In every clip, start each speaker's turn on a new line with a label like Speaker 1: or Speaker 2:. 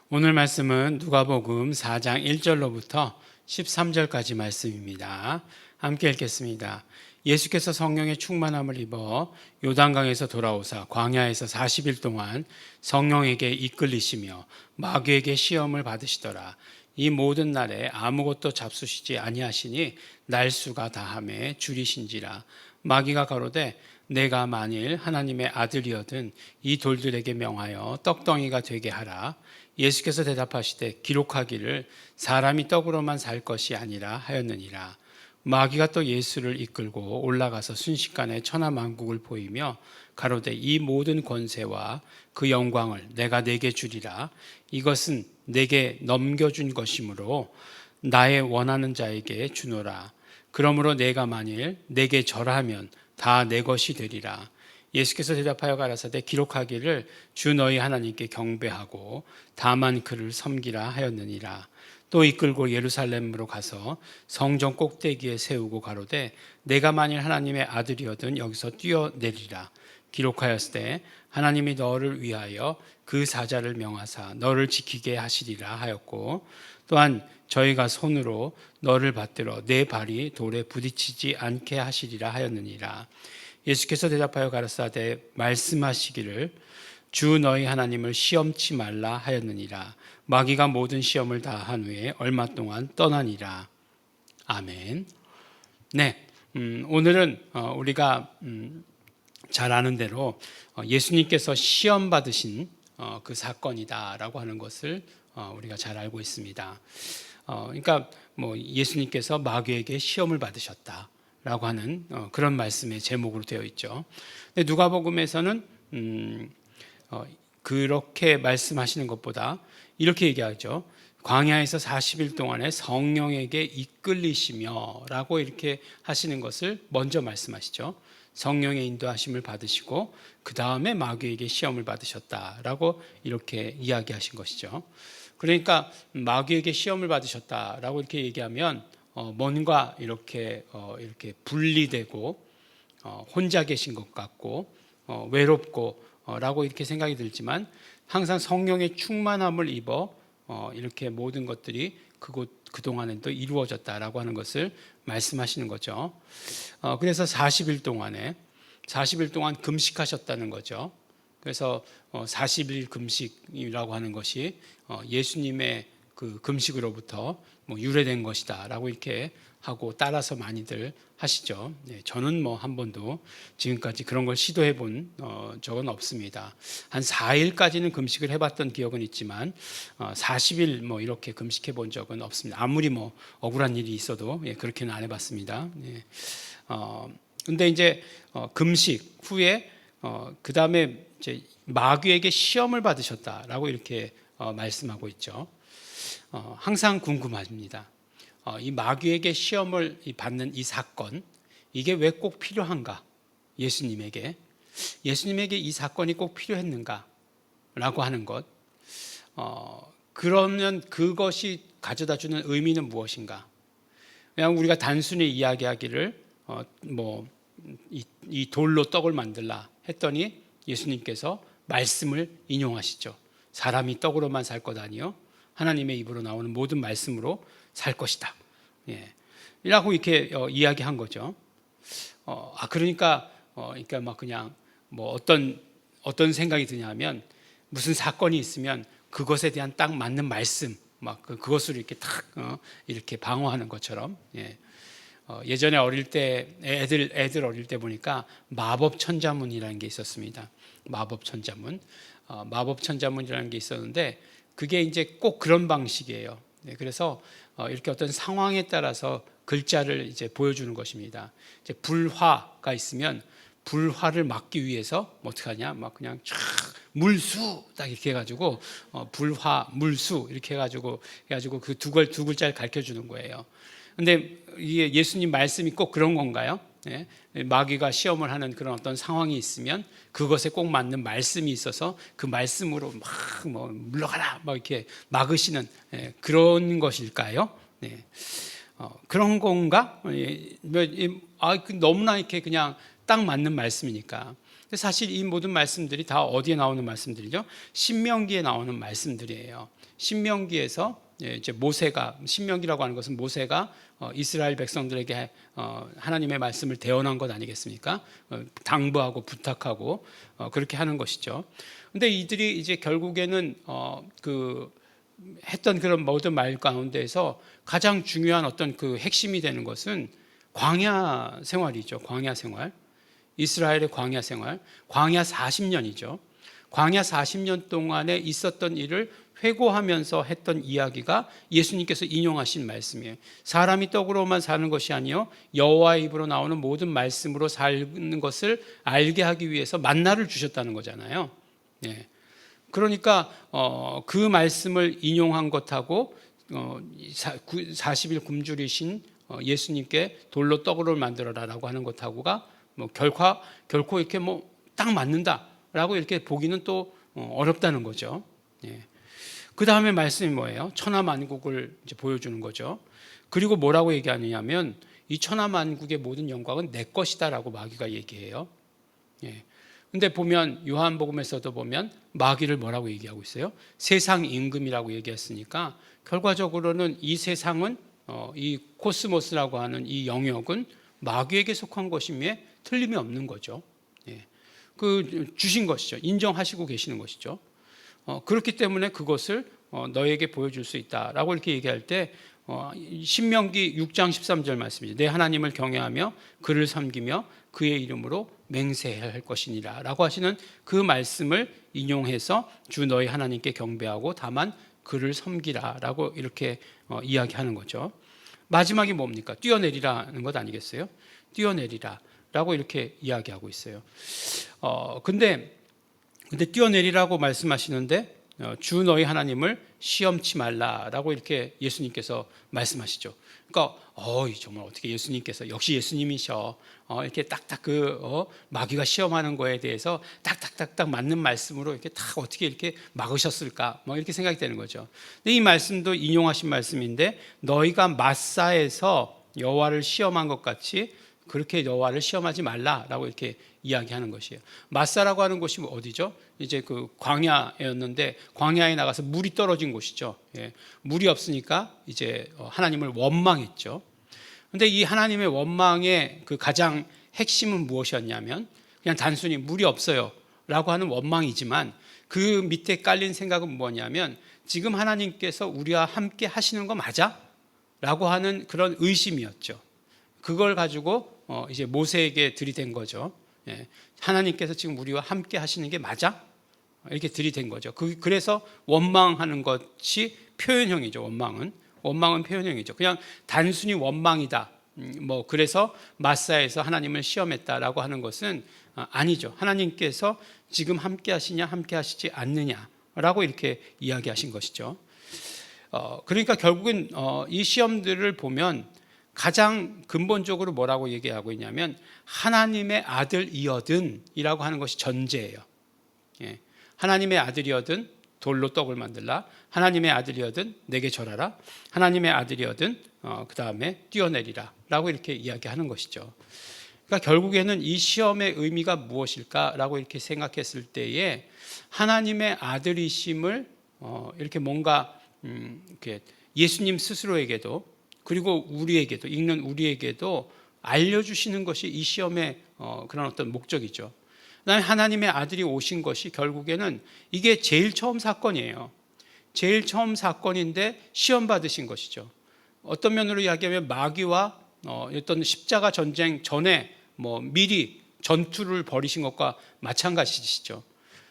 Speaker 1: 오늘 말씀은 누가복음 4장 1절로부터 13절까지 말씀입니다. 함께 읽겠습니다. 예수께서 성령의 충만함을 입어 요단강에서 돌아오사 광야에서 40일 동안 성령에게 이끌리시며 마귀에게 시험을 받으시더라. 이 모든 날에 아무것도 잡수시지 아니하시니 날수가 다함에 줄이신지라. 마귀가 가로되 내가 만일 하나님의 아들이어든 이 돌들에게 명하여 떡덩이가 되게 하라. 예수께서 대답하시되 기록하기를 사람이 떡으로만 살 것이 아니라 하였느니라. 마귀가 또 예수를 이끌고 올라가서 순식간에 천하만국을 보이며 가로되 이 모든 권세와 그 영광을 내가 네게 주리라. 이것은 내게 넘겨준 것이므로 나의 원하는 자에게 주노라. 그러므로 내가 만일 내게 절하면 다 내 것이 되리라. 예수께서 대답하여 가라사대 기록하기를 주 너희 하나님께 경배하고 다만 그를 섬기라 하였느니라. 또 이끌고 예루살렘으로 가서 성전 꼭대기에 세우고 가로되 내가 만일 하나님의 아들이어든 여기서 뛰어내리라. 기록하였으되 하나님이 너를 위하여 그 사자를 명하사 너를 지키게 하시리라 하였고, 또한 저희가 손으로 너를 받들어 내 발이 돌에 부딪히지 않게 하시리라 하였느니라. 예수께서 대답하여 가라사대 말씀하시기를 주 너희 하나님을 시험치 말라 하였느니라. 마귀가 모든 시험을 다 한 후에 얼마 동안 떠나니라. 아멘. 네, 오늘은 우리가 잘 아는 대로 예수님께서 시험 받으신 그 사건이다라고 하는 것을 우리가 잘 알고 있습니다. 그러니까 뭐 예수님께서 마귀에게 시험을 받으셨다라고 하는 그런 말씀의 제목으로 되어 있죠. 근데 누가복음에서는 그렇게 말씀하시는 것보다 이렇게 얘기하죠. 광야에서 40일 동안에 성령에게 이끌리시며 라고 이렇게 하시는 것을 먼저 말씀하시죠. 성령의 인도하심을 받으시고 그 다음에 마귀에게 시험을 받으셨다라고 이렇게 이야기하신 것이죠. 그러니까 마귀에게 시험을 받으셨다라고 이렇게 얘기하면 뭔가 이렇게 분리되고 혼자 계신 것 같고 외롭고 라고 이렇게 생각이 들지만, 항상 성령의 충만함을 입어 이렇게 모든 것들이 그동안에도 이루어졌다라고 하는 것을 말씀하시는 거죠. 그래서 40일 동안 금식하셨다는 거죠. 그래서 40일 금식이라고 하는 것이 예수님의 그 금식으로부터 유래된 것이다라고 이렇게 하고 따라서 많이들 하시죠. 저는 한 번도 지금까지 그런 걸 시도해 본 적은 없습니다. 한 4일까지는 금식을 해봤던 기억은 있지만 40일 이렇게 금식해 본 적은 없습니다. 아무리 억울한 일이 있어도 그렇게는 안 해봤습니다. 근데 이제 금식 후에 그 다음에 이제 마귀에게 시험을 받으셨다라고 이렇게 말씀하고 있죠. 항상 궁금합니다. 이 마귀에게 시험을 받는 이 사건, 이게 왜 꼭 필요한가? 예수님에게 이 사건이 꼭 필요했는가? 라고 하는 것. 그러면 그것이 가져다 주는 의미는 무엇인가? 그냥 우리가 단순히 이야기하기를 이 돌로 떡을 만들라 했더니 예수님께서 말씀을 인용하시죠. 사람이 떡으로만 살 것 아니요 하나님의 입으로 나오는 모든 말씀으로 살 것이다. 라고 이렇게 이야기한 거죠. 그러니까 그냥 어떤 생각이 드냐면, 무슨 사건이 있으면 그것에 대한 딱 맞는 말씀, 그것으로 이렇게 딱 이렇게 방어하는 것처럼. 예전에 어릴 때 애들 어릴 때 보니까 마법 천자문이라는 게 있었습니다. 마법 천자문이라는 게 있었는데 그게 이제 꼭 그런 방식이에요. 그래서 이렇게 어떤 상황에 따라서 글자를 이제 보여주는 것입니다. 이제 불화가 있으면 불화를 막기 위해서 어떻게 하냐? 그냥 쫙 물수 딱 이렇게 해가지고 불화 물수 이렇게 해가지고 그 두 글자를 가르쳐 주는 거예요. 근데 이게 예수님 말씀이 꼭 그런 건가요? 마귀가 시험을 하는 그런 어떤 상황이 있으면 그것에 꼭 맞는 말씀이 있어서 그 말씀으로 물러가라 이렇게 막으시는 그런 것일까요? 그런 건가? 너무나 이렇게 그냥 딱 맞는 말씀이니까. 근데 사실 이 모든 말씀들이 다 어디에 나오는 말씀들이죠? 신명기에 나오는 말씀들이에요. 신명기에서 이제 모세가, 신명기라고 하는 것은 모세가 이스라엘 백성들에게 하나님의 말씀을 대언한 것 아니겠습니까? 당부하고 부탁하고 그렇게 하는 것이죠. 근데 이들이 이제 결국에는 했던 그런 모든 말 가운데에서 가장 중요한 어떤 그 핵심이 되는 것은 광야 생활이죠. 광야 생활. 이스라엘의 광야 생활. 광야 40년이죠. 광야 40년 동안에 있었던 일을 회고하면서 했던 이야기가 예수님께서 인용하신 말씀이에요. 사람이 떡으로만 사는 것이 아니요 여호와의 입으로 나오는 모든 말씀으로 사는 것을 알게 하기 위해서 만나를 주셨다는 거잖아요. 예. 그러니까 그 말씀을 인용한 것하고 40일 굶주리신 예수님께 돌로 떡을 만들어라라고 하는 것하고가 뭐 결코 이렇게 뭐 딱 맞는다라고 이렇게 보기는 또 어렵다는 거죠. 예. 그 다음에 말씀이 뭐예요? 천하만국을 이제 보여주는 거죠. 그리고 뭐라고 얘기하느냐면 이 천하만국의 모든 영광은 내 것이다라고 마귀가 얘기해요. 예. 근데 보면 요한복음에서도 보면 마귀를 뭐라고 얘기하고 있어요? 세상 임금이라고 얘기했으니까 결과적으로는 이 세상은 이 코스모스라고 하는 이 영역은 마귀에게 속한 것임에 틀림이 없는 거죠. 예. 주신 것이죠. 인정하시고 계시는 것이죠. 그렇기 때문에 그것을 너에게 보여줄 수 있다라고 이렇게 얘기할 때 신명기 6장 13절 말씀이죠. 내 하나님을 경외하며 그를 섬기며 그의 이름으로 맹세해야 할 것이니라 라고 하시는 그 말씀을 인용해서 주 너희 하나님께 경배하고 다만 그를 섬기라 라고 이렇게 이야기하는 거죠. 마지막이 뭡니까? 뛰어내리라는 것 아니겠어요? 뛰어내리라 라고 이렇게 이야기하고 있어요. 근데 뛰어내리라고 말씀하시는데 주 너희 하나님을 시험치 말라라고 이렇게 예수님께서 말씀하시죠. 그러니까 정말 어떻게 예수님께서 역시 예수님이셔 이렇게 딱딱 마귀가 시험하는 거에 대해서 딱딱딱딱 맞는 말씀으로 이렇게 딱 어떻게 이렇게 막으셨을까 뭐 이렇게 생각이 되는 거죠. 근데 이 말씀도 인용하신 말씀인데 너희가 마사에서 여호와를 시험한 것 같이 그렇게 여호와를 시험하지 말라라고 이렇게 이야기하는 것이에요. 마사라고 하는 곳이 어디죠? 이제 그 광야였는데 광야에 나가서 물이 떨어진 곳이죠. 예, 물이 없으니까 이제 하나님을 원망했죠. 근데 이 하나님의 원망의 그 가장 핵심은 무엇이었냐면 그냥 단순히 물이 없어요라고 하는 원망이지만 그 밑에 깔린 생각은 뭐냐면 지금 하나님께서 우리와 함께 하시는 거 맞아? 라고 하는 그런 의심이었죠. 그걸 가지고 이제 모세에게 들이댄 거죠. 예, 하나님께서 지금 우리와 함께 하시는 게 맞아? 이렇게 들이댄 거죠. 그래서 원망하는 것이 표현형이죠. 원망은 표현형이죠. 그냥 단순히 원망이다. 그래서 마사에서 하나님을 시험했다라고 하는 것은 아니죠. 하나님께서 지금 함께 하시냐, 함께 하시지 않느냐라고 이렇게 이야기하신 것이죠. 그러니까 결국은 이 시험들을 보면 가장 근본적으로 뭐라고 얘기하고 있냐면 하나님의 아들이어든 이라고 하는 것이 전제예요. 예. 하나님의 아들이어든 돌로 떡을 만들라. 하나님의 아들이어든 내게 절하라. 하나님의 아들이어든 그 다음에 뛰어내리라 라고 이렇게 이야기하는 것이죠. 그러니까 결국에는 이 시험의 의미가 무엇일까라고 이렇게 생각했을 때에 하나님의 아들이심을 이렇게 뭔가 이렇게 예수님 스스로에게도 그리고 우리에게도 읽는 우리에게도 알려주시는 것이 이 시험의 그런 어떤 목적이죠. 그다음에 하나님의 아들이 오신 것이 결국에는 이게 제일 처음 사건이에요. 제일 처음 사건인데 시험 받으신 것이죠. 어떤 면으로 이야기하면 마귀와 어떤 십자가 전쟁 전에 미리 전투를 벌이신 것과 마찬가지시죠.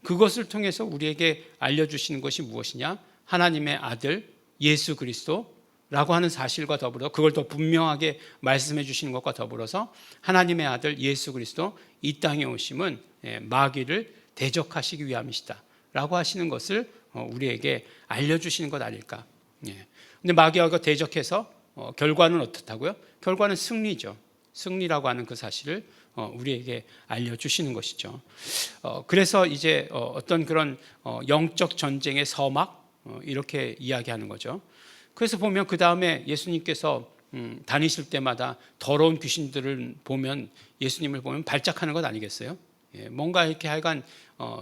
Speaker 1: 그것을 통해서 우리에게 알려주시는 것이 무엇이냐? 하나님의 아들 예수 그리스도라고 하는 사실과 더불어 그걸 더 분명하게 말씀해 주시는 것과 더불어서 하나님의 아들 예수 그리스도 이 땅에 오심은 마귀를 대적하시기 위함이시다 라고 하시는 것을 우리에게 알려주시는 것 아닐까. 근데 마귀와 대적해서 결과는 어떻다고요? 결과는 승리죠. 승리라고 하는 그 사실을 우리에게 알려주시는 것이죠. 그래서 이제 어떤 그런 영적 전쟁의 서막 이렇게 이야기하는 거죠. 그래서 보면 그 다음에 예수님께서 다니실 때마다 더러운 귀신들을 보면 예수님을 보면 발작하는 것 아니겠어요? 뭔가 이렇게 하여간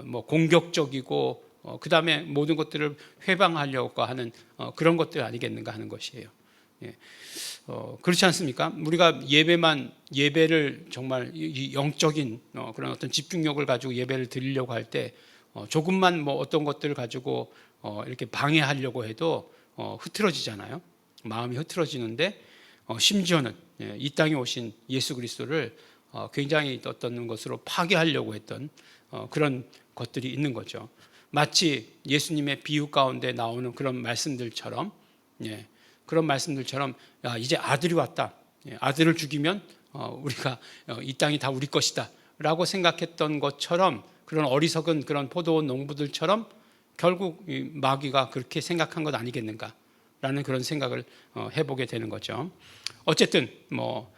Speaker 1: 뭐 공격적이고 그 다음에 모든 것들을 회방하려고 하는 그런 것들 아니겠는가 하는 것이에요. 그렇지 않습니까? 우리가 예배를 정말 이 영적인 그런 어떤 집중력을 가지고 예배를 드리려고 할 때 조금만 뭐 어떤 것들을 가지고 이렇게 방해하려고 해도 흐트러지잖아요. 마음이 흐트러지는데 심지어는 이 땅에 오신 예수 그리스도를 굉장히 어떤 것으로 파괴하려고 했던 그런 것들이 있는 거죠. 마치 예수님의 비유 가운데 나오는 그런 말씀들처럼 그런 말씀들처럼 이제 아들이 왔다. 아들을 죽이면 우리가 이 땅이 다 우리 것이다 라고 생각했던 것처럼 그런 어리석은 그런 포도원 농부들처럼 결국 마귀가 그렇게 생각한 것 아니겠는가 라는 그런 생각을 해보게 되는 거죠. 어쨌든 뭐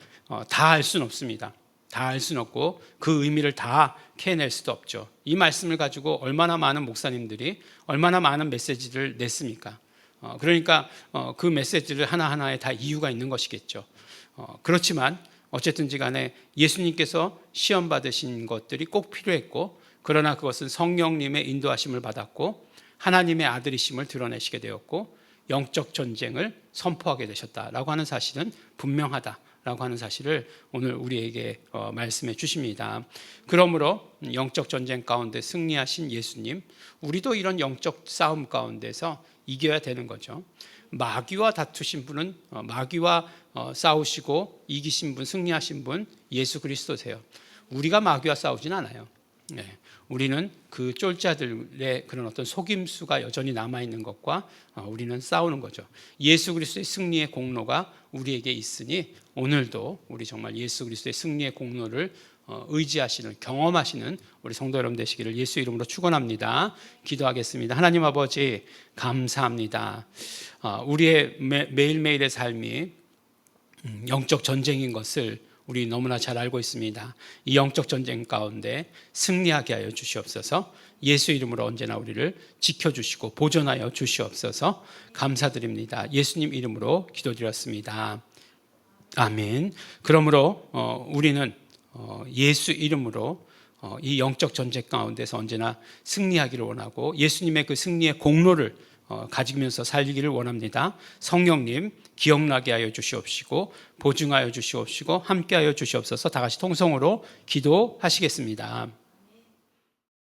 Speaker 1: 다 알 수는 없습니다. 다 알 수는 없고 그 의미를 다 캐낼 수도 없죠. 이 말씀을 가지고 얼마나 많은 목사님들이 얼마나 많은 메시지를 냈습니까? 그러니까 그 메시지를 하나하나에 다 이유가 있는 것이겠죠. 그렇지만 어쨌든지 간에 예수님께서 시험 받으신 것들이 꼭 필요했고 그러나 그것은 성령님의 인도하심을 받았고 하나님의 아들이심을 드러내시게 되었고 영적 전쟁을 선포하게 되셨다라고 하는 사실은 분명하다라고 하는 사실을 오늘 우리에게 말씀해 주십니다. 그러므로 영적 전쟁 가운데 승리하신 예수님, 우리도 이런 영적 싸움 가운데서 이겨야 되는 거죠. 마귀와 다투신 분은 마귀와 싸우시고 이기신 분, 승리하신 분 예수 그리스도세요. 우리가 마귀와 싸우진 않아요. 우리는 그 쫄자들의 그런 어떤 속임수가 여전히 남아있는 것과 우리는 싸우는 거죠. 예수 그리스도의 승리의 공로가 우리에게 있으니 오늘도 우리 정말 예수 그리스도의 승리의 공로를 의지하시는, 경험하시는 우리 성도 여러분 되시기를 예수 이름으로 축원합니다. 기도하겠습니다. 하나님 아버지 감사합니다. 우리의 매일매일의 삶이 영적 전쟁인 것을 우리 너무나 잘 알고 있습니다. 이 영적 전쟁 가운데 승리하게 하여 주시옵소서. 예수 이름으로 언제나 우리를 지켜주시고 보존하여 주시옵소서. 감사드립니다. 예수님 이름으로 기도드렸습니다. 아멘. 그러므로 우리는 예수 이름으로 이 영적 전쟁 가운데서 언제나 승리하기를 원하고 예수님의 그 승리의 공로를 가지면서 살기를 원합니다. 성령님 기억나게 하여 주시옵시고 보증하여 주시옵시고 함께하여 주시옵소서. 다 같이 통성으로 기도하시겠습니다.